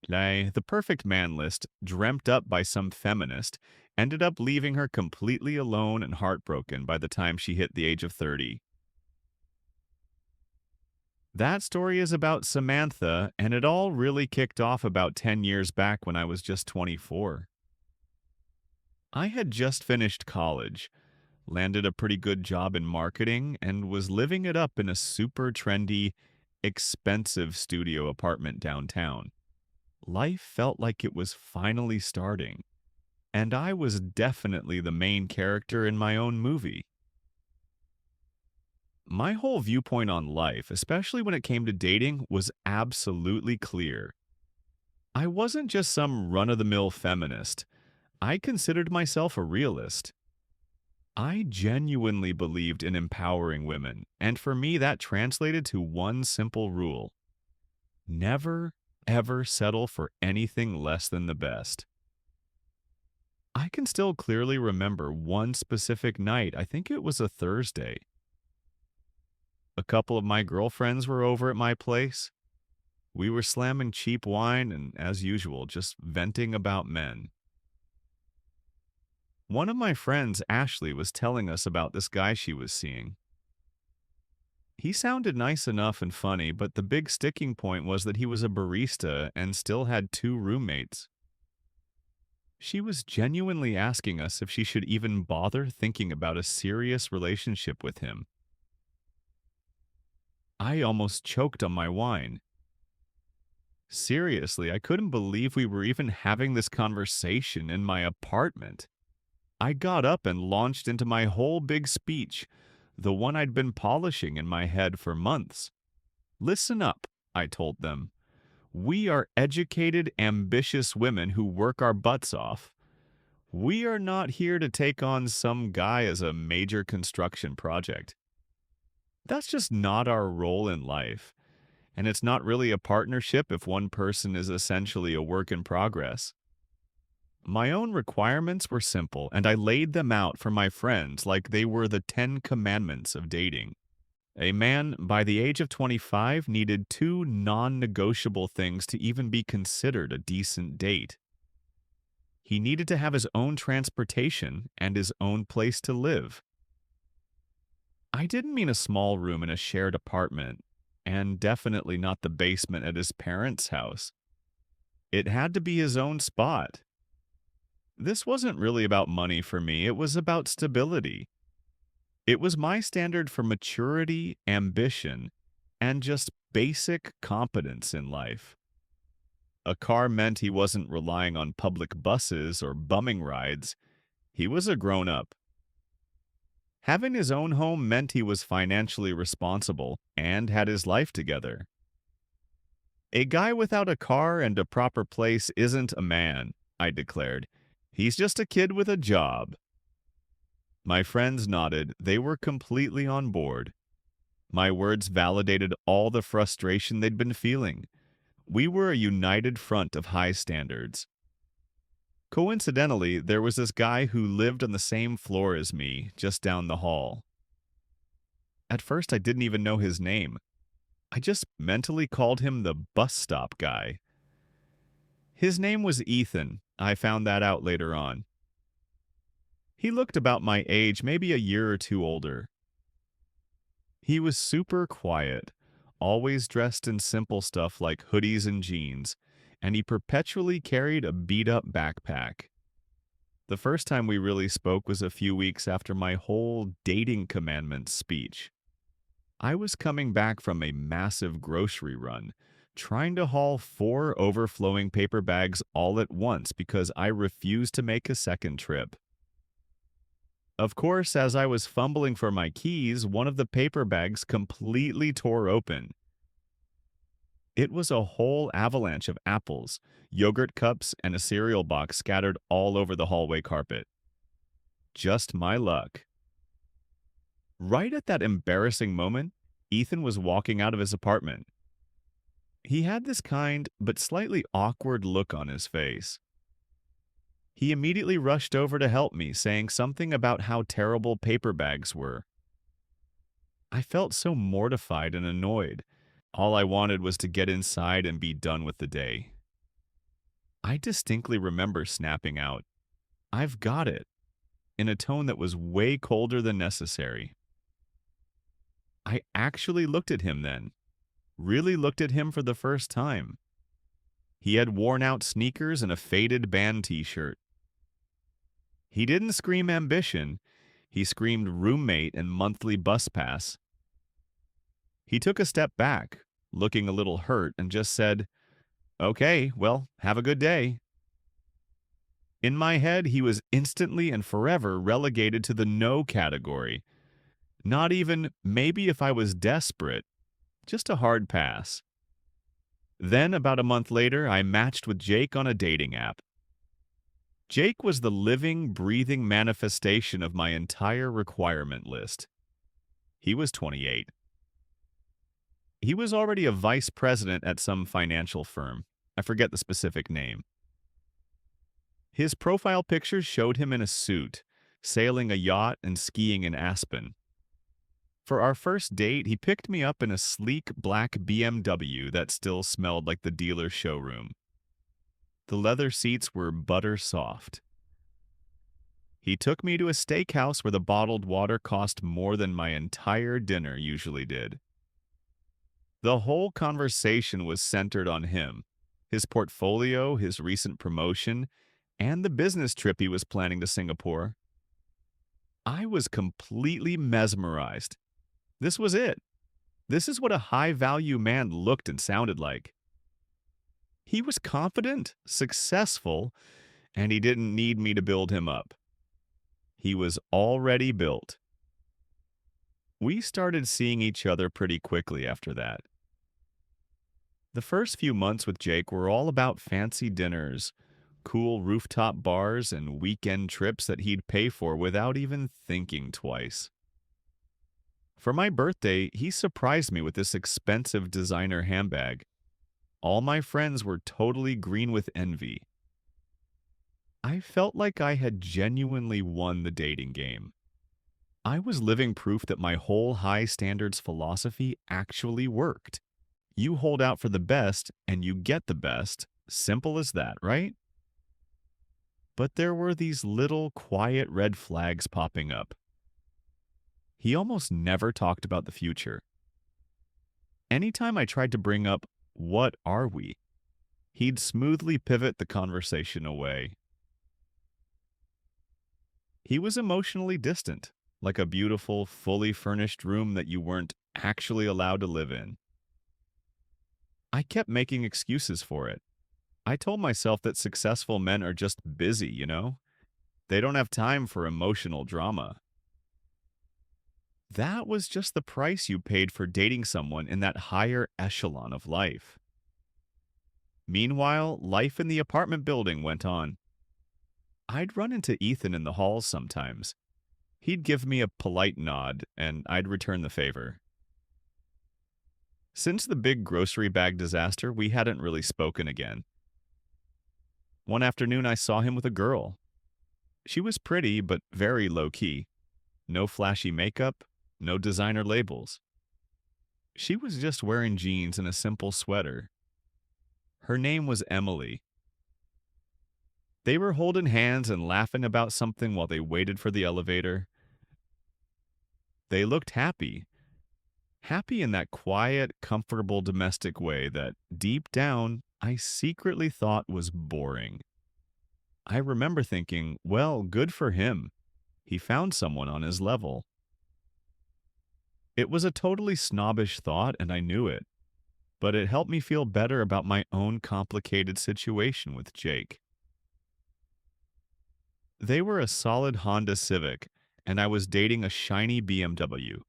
The perfect man list, dreamt up by some feminist, ended up leaving her completely alone and heartbroken by the time she hit the age of 30. That story is about Samantha, and it all really kicked off about 10 years back when I was just 24. I had just finished college, landed a pretty good job in marketing, and was living it up in a super trendy, expensive studio apartment downtown. Life felt like it was finally starting, and I was definitely the main character in my own movie. My whole viewpoint on life, especially when it came to dating, was absolutely clear. I wasn't just some run of the mill feminist. I considered myself a realist. I genuinely believed in empowering women, and for me, that translated to one simple rule: never, ever settle for anything less than the best. I can still clearly remember one specific night, I think it was a Thursday. A couple of my girlfriends were over at my place. We were slamming cheap wine and, as usual, just venting about men. One of my friends, Ashley, was telling us about this guy she was seeing. He sounded nice enough and funny, but the big sticking point was that he was a barista and still had two roommates. She was genuinely asking us if she should even bother thinking about a serious relationship with him. I almost choked on my wine. Seriously, I couldn't believe we were even having this conversation in my apartment. I got up and launched into my whole big speech, the one I'd been polishing in my head for months. Listen up, I told them. We are educated, ambitious women who work our butts off. We are not here to take on some guy as a major construction project. That's just not our role in life. And it's not really a partnership if one person is essentially a work in progress. My own requirements were simple, and I laid them out for my friends like they were the 10 commandments of dating. A man by the age of 25 needed two non negotiable things to even be considered a decent date. He needed to have his own transportation and his own place to live. I didn't mean a small room in a shared apartment, and definitely not the basement at his parents' house. It had to be his own spot. This wasn't really about money for me, it was about stability. It was my standard for maturity, ambition, and just basic competence in life. A car meant he wasn't relying on public buses or bumming rides. He was a grown up. Having his own home meant he was financially responsible and had his life together. A guy without a car and a proper place isn't a man, I declared. He's just a kid with a job. My friends nodded. They were completely on board. My words validated all the frustration they'd been feeling. We were a united front of high standards. Coincidentally, there was this guy who lived on the same floor as me, just down the hall. At first, I didn't even know his name. I just mentally called him the bus stop guy. His name was Ethan. I found that out later on. He looked about my age, maybe a year or two older. He was super quiet, always dressed in simple stuff like hoodies and jeans, and he perpetually carried a beat-up backpack. The first time we really spoke was a few weeks after my whole dating commandments speech. I was coming back from a massive grocery run, trying to haul 4 overflowing paper bags all at once because I refused to make a second trip. Of course, as I was fumbling for my keys, one of the paper bags completely tore open. It was a whole avalanche of apples, yogurt cups, and a cereal box scattered all over the hallway carpet. Just my luck. Right at that embarrassing moment, Ethan was walking out of his apartment. He had this kind but slightly awkward look on his face. He immediately rushed over to help me, saying something about how terrible paper bags were. I felt so mortified and annoyed. All I wanted was to get inside and be done with the day. I distinctly remember snapping out, "I've got it," in a tone that was way colder than necessary. I actually looked at him then, really looked at him for the first time. He had worn out sneakers and a faded band t-shirt. He didn't scream ambition, he screamed roommate and monthly bus pass. He took a step back, looking a little hurt, and just said, "Okay, well, have a good day." In my head, he was instantly and forever relegated to the no category. Not even maybe if I was desperate, just a hard pass. Then, about a month later, I matched with Jake on a dating app. Jake was the living, breathing manifestation of my entire requirement list. He was 28. He was already a vice president at some financial firm. I forget the specific name. His profile pictures showed him in a suit, sailing a yacht and skiing in Aspen. For our first date, he picked me up in a sleek black BMW that still smelled like the dealer's showroom. The leather seats were butter soft. He took me to a steakhouse where the bottled water cost more than my entire dinner usually did. The whole conversation was centered on him, his portfolio, his recent promotion, and the business trip he was planning to Singapore. I was completely mesmerized. This was it. This is what a high-value man looked and sounded like. He was confident, successful, and he didn't need me to build him up. He was already built. We started seeing each other pretty quickly after that. The first few months with Jake were all about fancy dinners, cool rooftop bars, and weekend trips that he'd pay for without even thinking twice. For my birthday, he surprised me with this expensive designer handbag. All my friends were totally green with envy. I felt like I had genuinely won the dating game. I was living proof that my whole high standards philosophy actually worked. You hold out for the best and you get the best. Simple as that, right? But there were these little quiet red flags popping up. He almost never talked about the future. Anytime I tried to bring up, "What are we?" he'd smoothly pivot the conversation away. He was emotionally distant, like a beautiful, fully furnished room that you weren't actually allowed to live in. I kept making excuses for it. I told myself that successful men are just busy, you know? They don't have time for emotional drama. That was just the price you paid for dating someone in that higher echelon of life. Meanwhile, life in the apartment building went on. I'd run into Ethan in the halls sometimes. He'd give me a polite nod, and I'd return the favor. Since the big grocery bag disaster, we hadn't really spoken again. One afternoon, I saw him with a girl. She was pretty, but very low-key. No flashy makeup, no designer labels. She was just wearing jeans and a simple sweater. Her name was Emily. They were holding hands and laughing about something while they waited for the elevator. They looked happy. Happy in that quiet, comfortable domestic way that, deep down, I secretly thought was boring. I remember thinking, well, good for him. He found someone on his level. It was a totally snobbish thought, and I knew it. But it helped me feel better about my own complicated situation with Jake. They were a solid Honda Civic, and I was dating a shiny BMW.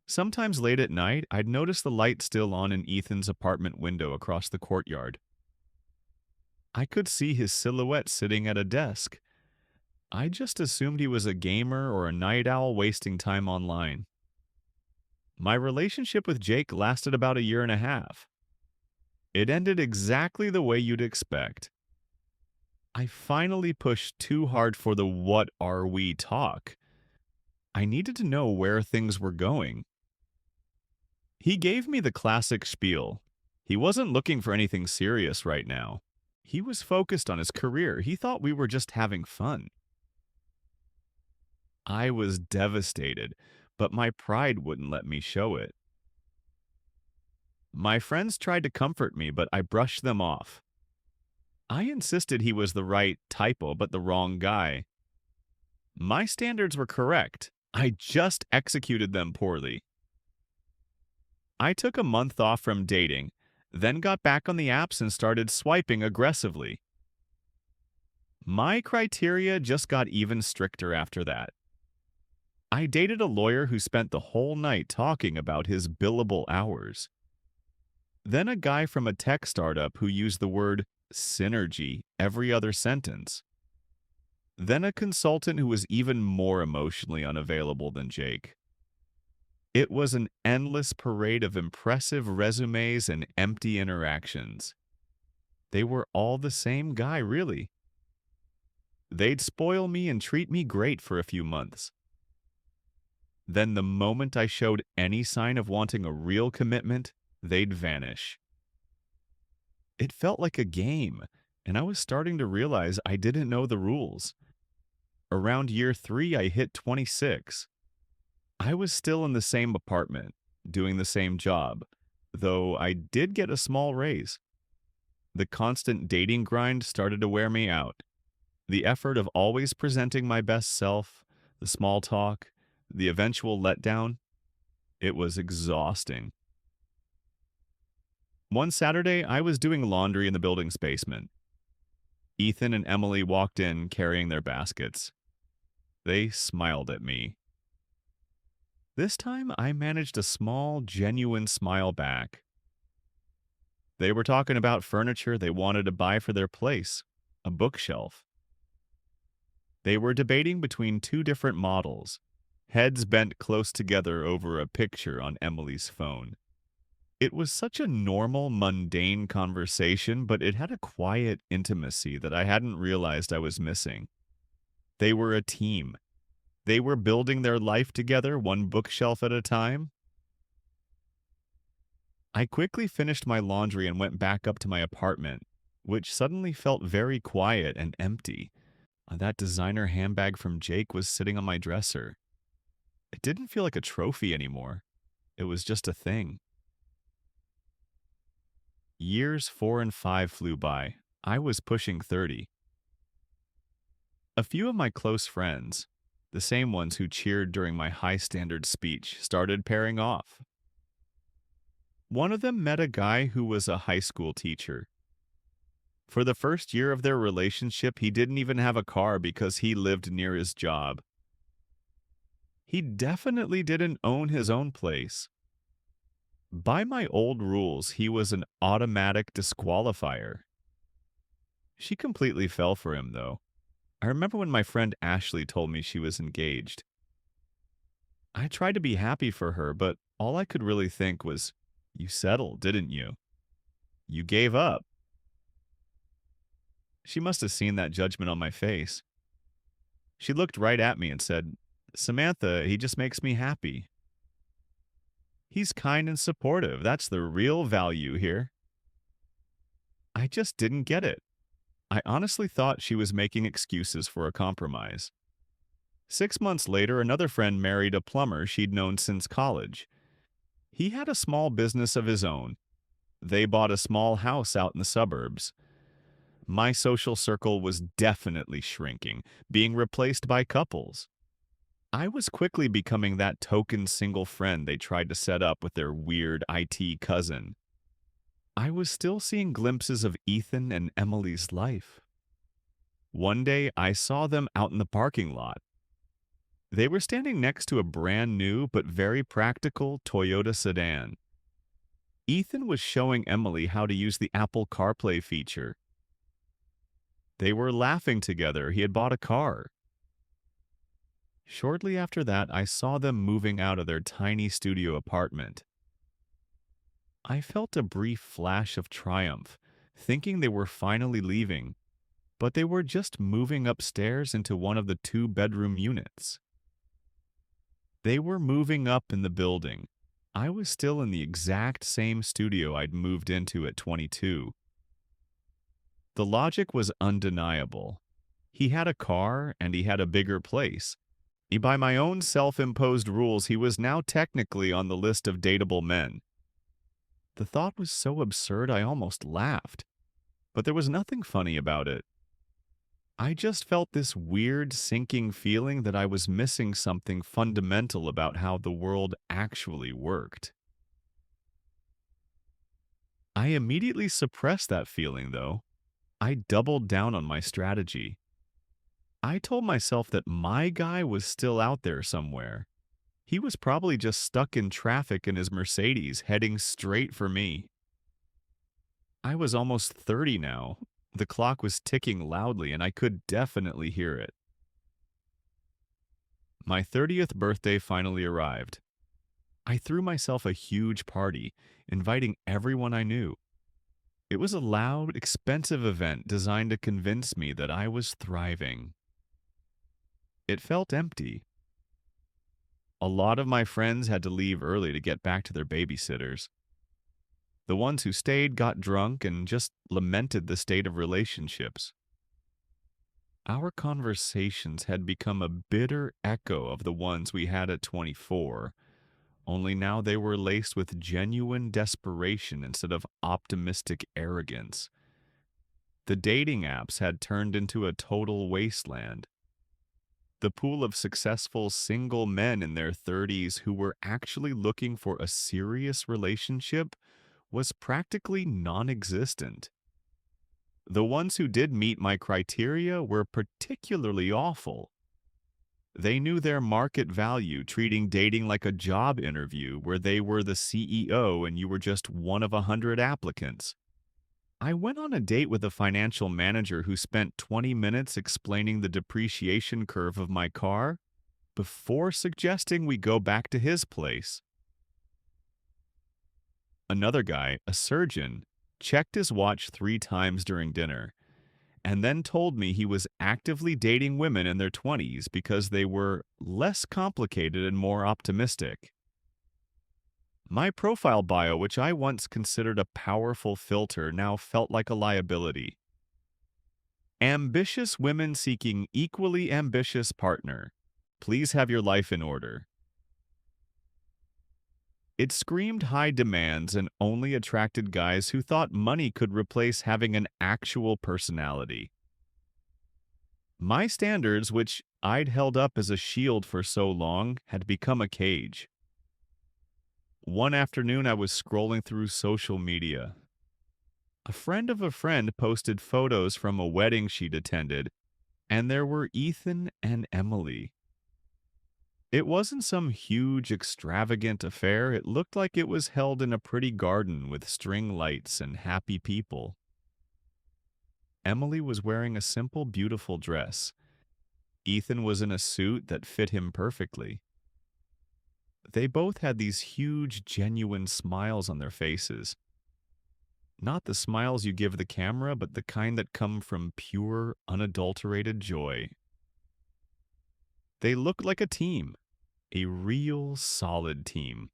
Sometimes late at night, I'd notice the light still on in Ethan's apartment window across the courtyard. I could see his silhouette sitting at a desk. I just assumed he was a gamer or a night owl wasting time online. My relationship with Jake lasted about a year and a half. It ended exactly the way you'd expect. I finally pushed too hard for the "what are we" talk. I needed to know where things were going. He gave me the classic spiel. He wasn't looking for anything serious right now. He was focused on his career. He thought we were just having fun. I was devastated, but my pride wouldn't let me show it. My friends tried to comfort me, but I brushed them off. I insisted he was the right typo, but the wrong guy. My standards were correct. I just executed them poorly. I took a month off from dating, then got back on the apps and started swiping aggressively. My criteria just got even stricter after that. I dated a lawyer who spent the whole night talking about his billable hours. Then a guy from a tech startup who used the word synergy every other sentence. Then a consultant who was even more emotionally unavailable than Jake. It was an endless parade of impressive resumes and empty interactions. They were all the same guy, really. They'd spoil me and treat me great for a few months. Then the moment I showed any sign of wanting a real commitment, they'd vanish. It felt like a game, and I was starting to realize I didn't know the rules. Around year 3, I hit 26. I was still in the same apartment, doing the same job, though I did get a small raise. The constant dating grind started to wear me out. The effort of always presenting my best self, the small talk, the eventual letdown, it was exhausting. One Saturday, I was doing laundry in the building's basement. Ethan and Emily walked in carrying their baskets. They smiled at me. This time, I managed a small, genuine smile back. They were talking about furniture they wanted to buy for their place, a bookshelf. They were debating between two different models, heads bent close together over a picture on Emily's phone. It was such a normal, mundane conversation, but it had a quiet intimacy that I hadn't realized I was missing. They were a team. They were building their life together, one bookshelf at a time. I quickly finished my laundry and went back up to my apartment, which suddenly felt very quiet and empty. That designer handbag from Jake was sitting on my dresser. It didn't feel like a trophy anymore. It was just a thing. Years 4 and 5 flew by. I was pushing 30. A few of my close friends, the same ones who cheered during my high-standard speech, started pairing off. One of them met a guy who was a high school teacher. For the first year of their relationship, he didn't even have a car because he lived near his job. He definitely didn't own his own place. By my old rules, he was an automatic disqualifier. She completely fell for him, though. I remember when my friend Ashley told me she was engaged. I tried to be happy for her, but all I could really think was, "You settled, didn't you? You gave up." She must have seen that judgment on my face. She looked right at me and said, "Samantha, he just makes me happy. He's kind and supportive. That's the real value here." I just didn't get it. I honestly thought she was making excuses for a compromise. 6 months later, another friend married a plumber she'd known since college. He had a small business of his own. They bought a small house out in the suburbs. My social circle was definitely shrinking, being replaced by couples. I was quickly becoming that token single friend they tried to set up with their weird IT cousin. I was still seeing glimpses of Ethan and Emily's life. One day, I saw them out in the parking lot. They were standing next to a brand new but very practical Toyota sedan. Ethan was showing Emily how to use the Apple CarPlay feature. They were laughing together. He had bought a car. Shortly after that, I saw them moving out of their tiny studio apartment. I felt a brief flash of triumph, thinking they were finally leaving, but they were just moving upstairs into one of the 2-bedroom units. They were moving up in the building. I was still in the exact same studio I'd moved into at 22. The logic was undeniable. He had a car and he had a bigger place. By my own self-imposed rules, he was now technically on the list of dateable men. The thought was so absurd I almost laughed. But there was nothing funny about it. I just felt this weird, sinking feeling that I was missing something fundamental about how the world actually worked. I immediately suppressed that feeling, though. I doubled down on my strategy. I told myself that my guy was still out there somewhere. He was probably just stuck in traffic in his Mercedes, heading straight for me. I was almost 30 now. The clock was ticking loudly, and I could definitely hear it. My 30th birthday finally arrived. I threw myself a huge party, inviting everyone I knew. It was a loud, expensive event designed to convince me that I was thriving. It felt empty. A lot of my friends had to leave early to get back to their babysitters. The ones who stayed got drunk and just lamented the state of relationships. Our conversations had become a bitter echo of the ones we had at 24, only now they were laced with genuine desperation instead of optimistic arrogance. The dating apps had turned into a total wasteland. The pool of successful single men in their 30s who were actually looking for a serious relationship was practically non-existent. The ones who did meet my criteria were particularly awful. They knew their market value, treating dating like a job interview where they were the CEO and you were just one of 100 applicants. I went on a date with a financial manager who spent 20 minutes explaining the depreciation curve of my car before suggesting we go back to his place. Another guy, a surgeon, checked his watch 3 times during dinner and then told me he was actively dating women in their 20s because they were less complicated and more optimistic. My profile bio, which I once considered a powerful filter, now felt like a liability. Ambitious women seeking equally ambitious partner. Please have your life in order. It screamed high demands and only attracted guys who thought money could replace having an actual personality. My standards, which I'd held up as a shield for so long, had become a cage. One afternoon, I was scrolling through social media. A friend of a friend posted photos from a wedding she'd attended, and there were Ethan and Emily. It wasn't some huge, extravagant affair. It looked like it was held in a pretty garden with string lights and happy people. Emily was wearing a simple, beautiful dress. Ethan was in a suit that fit him perfectly. They both had these huge, genuine smiles on their faces. Not the smiles you give the camera, but the kind that come from pure, unadulterated joy. They looked like a team, a real, solid team.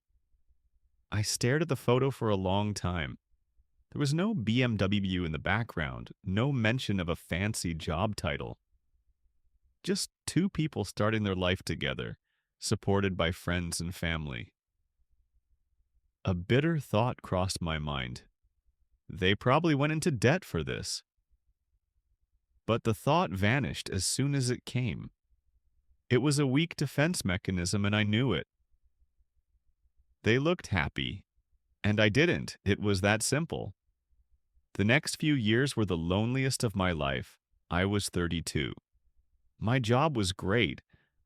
I stared at the photo for a long time. There was no BMW in the background, no mention of a fancy job title. Just 2 people starting their life together, supported by friends and family. A bitter thought crossed my mind. They probably went into debt for this. But the thought vanished as soon as it came. It was a weak defense mechanism, and I knew it. They looked happy, and I didn't. It was that simple. The next few years were the loneliest of my life. I was 32. My job was great.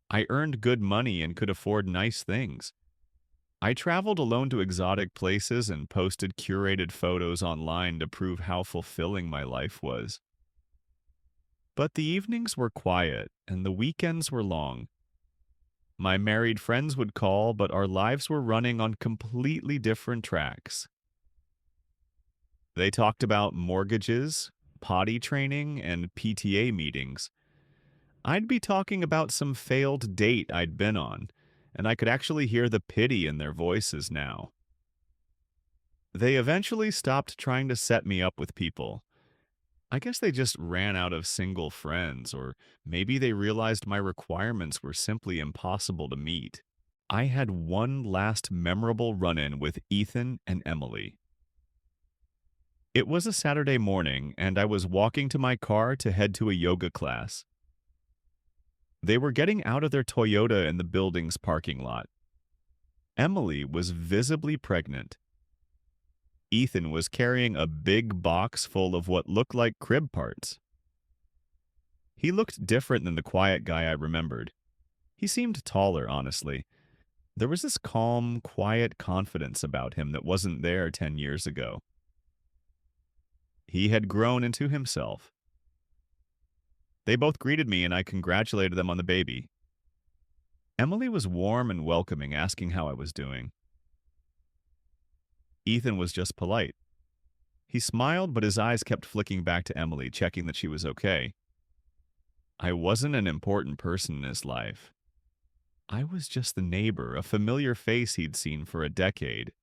I earned good money and could afford nice things. I traveled alone to exotic places and posted curated photos online to prove how fulfilling my life was. But the evenings were quiet and the weekends were long. My married friends would call, but our lives were running on completely different tracks. They talked about mortgages, potty training, and PTA meetings. I'd be talking about some failed date I'd been on, and I could actually hear the pity in their voices now. They eventually stopped trying to set me up with people. I guess they just ran out of single friends, or maybe they realized my requirements were simply impossible to meet. I had one last memorable run-in with Ethan and Emily. It was a Saturday morning, and I was walking to my car to head to a yoga class. They were getting out of their Toyota in the building's parking lot. Emily was visibly pregnant. Ethan was carrying a big box full of what looked like crib parts. He looked different than the quiet guy I remembered. He seemed taller, honestly. There was this calm, quiet confidence about him that wasn't there 10 years ago. He had grown into himself. They both greeted me and I congratulated them on the baby. Emily was warm and welcoming, asking how I was doing. Ethan was just polite. He smiled, but his eyes kept flicking back to Emily, checking that she was okay. I wasn't an important person in his life. I was just the neighbor, a familiar face he'd seen for a decade.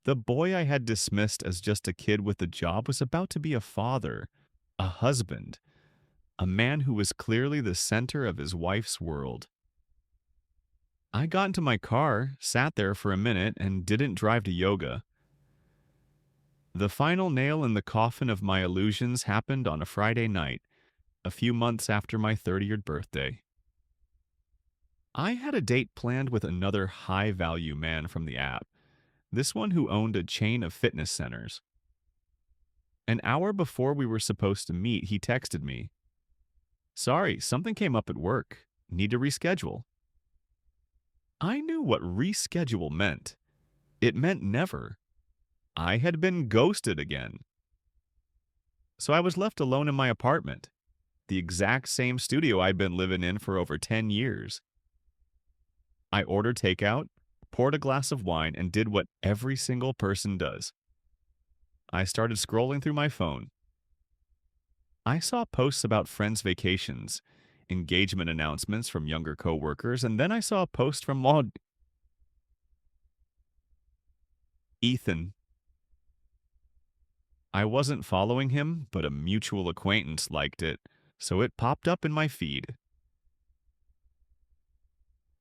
The boy I had dismissed as just a kid with a job was about to be a father, a husband, a man who was clearly the center of his wife's world. I got into my car, sat there for a minute, and didn't drive to yoga. The final nail in the coffin of my illusions happened on a Friday night, a few months after my 30th birthday. I had a date planned with another high-value man from the app, this one who owned a chain of fitness centers. An hour before we were supposed to meet, he texted me, "Sorry, something came up at work. Need to reschedule." I knew what reschedule meant. It meant never. I had been ghosted again. So I was left alone in my apartment, the exact same studio I'd been living in for over 10 years. I ordered takeout, poured a glass of wine, and did what every single person does. I started scrolling through my phone. I saw posts about friends' vacations, engagement announcements from younger coworkers, and then I saw a post from Ethan. I wasn't following him, but a mutual acquaintance liked it, so it popped up in my feed.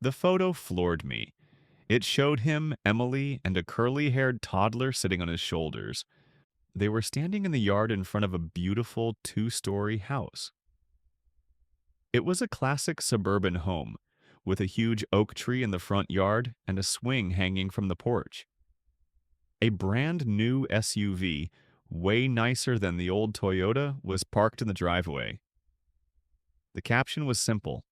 The photo floored me. It showed him, Emily, and a curly-haired toddler sitting on his shoulders. They were standing in the yard in front of a beautiful two-story house. It was a classic suburban home, with a huge oak tree in the front yard and a swing hanging from the porch. A brand new SUV, way nicer than the old Toyota, was parked in the driveway. The caption was simple: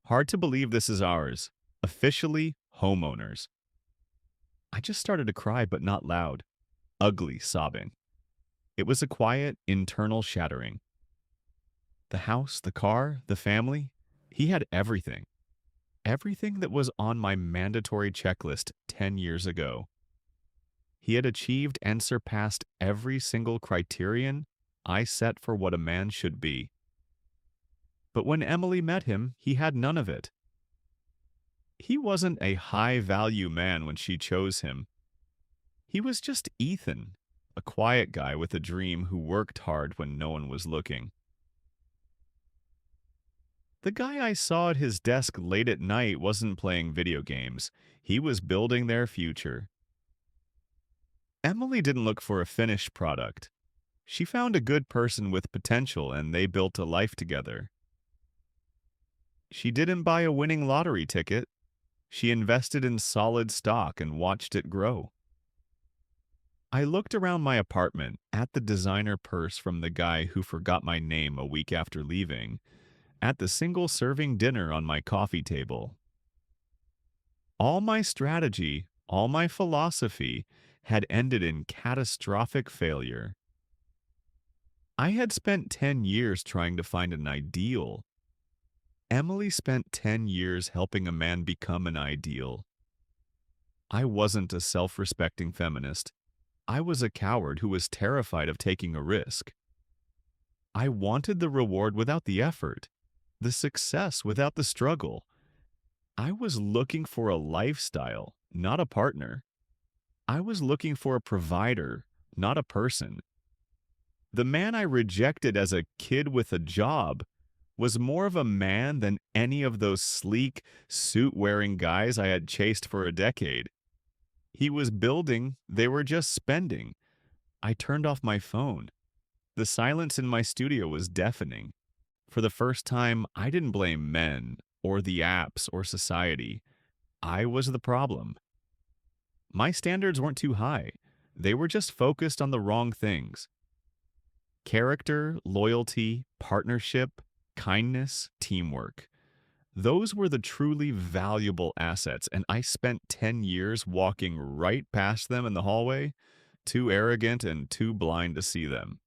"Hard to believe this is ours. Officially homeowners." I just started to cry, but not loud. Ugly sobbing. It was a quiet, internal shattering. The house, the car, the family. He had everything. Everything that was on my mandatory checklist 10 years ago. He had achieved and surpassed every single criterion I set for what a man should be. But when Emily met him, he had none of it. He wasn't a high-value man when she chose him. He was just Ethan, a quiet guy with a dream who worked hard when no one was looking. The guy I saw at his desk late at night wasn't playing video games. He was building their future. Emily didn't look for a finished product. She found a good person with potential and they built a life together. She didn't buy a winning lottery ticket. She invested in solid stock and watched it grow. I looked around my apartment at the designer purse from the guy who forgot my name a week after leaving, at the single-serving dinner on my coffee table. All my strategy, all my philosophy had ended in catastrophic failure. I had spent 10 years trying to find an ideal. Emily spent 10 years helping a man become an ideal. I wasn't a self-respecting feminist. I was a coward who was terrified of taking a risk. I wanted the reward without the effort, the success without the struggle. I was looking for a lifestyle, not a partner. I was looking for a provider, not a person. The man I rejected as a kid with a job was more of a man than any of those sleek, suit wearing guys I had chased for a decade. He was building, they were just spending. I turned off my phone. The silence in my studio was deafening. For the first time, I didn't blame men, or the apps, or society. I was the problem. My standards weren't too high, they were just focused on the wrong things. Character, loyalty, partnership, kindness, teamwork. Those were the truly valuable assets, and I spent 10 years walking right past them in the hallway, too arrogant and too blind to see them.